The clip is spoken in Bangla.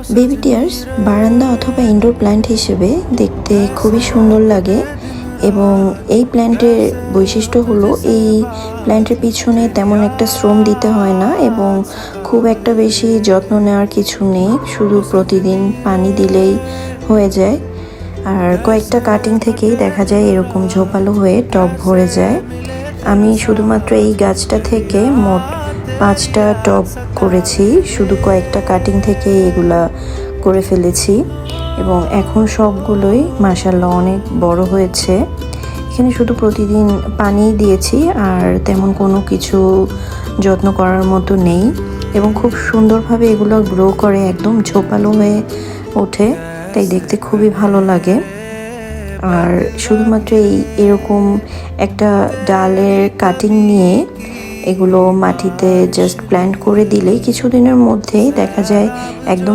বেবি টিয়ার্স বারান্দা অথবা ইনডোর প্ল্যান্ট হিসেবে দেখতে খুবই সুন্দর লাগে এবং এই প্ল্যান্টের বৈশিষ্ট্য হলো এই প্ল্যান্টের পিছনে তেমন একটা শ্রম দিতে হয় না এবং খুব একটা বেশি যত্ন নেওয়ার কিছু নেই, শুধু প্রতিদিন পানি দিলেই হয়ে যায়। আর কয়েকটা কাটিং থেকেই দেখা যায় এরকম ঝোপালো হয়ে টব ভরে যায়। আমি শুধুমাত্র এই গাছটা থেকে মোট 5টা টব করেছি, শুধু কয়েকটা কাটিং থেকে এগুলা করে ফেলেছি এবং এখন সবগুলোই মাশাআল্লাহ অনেক বড় হয়েছে। এখানে শুধু প্রতিদিন পানি দিয়েছি আর তেমন কোনো কিছু যত্ন করার মতো নেই এবং খুব সুন্দরভাবে এগুলো গ্রো করে, একদম ঝোপালো হয়ে ওঠে, তাই দেখতে খুবই ভালো লাগে। আর শুধুমাত্র এরকম একটা ডালের কাটিং নিয়ে এগুলো মাটিতে জাস্ট প্ল্যান্ট করে দিলেই কিছুদিনের মধ্যেই দেখা যায় একদম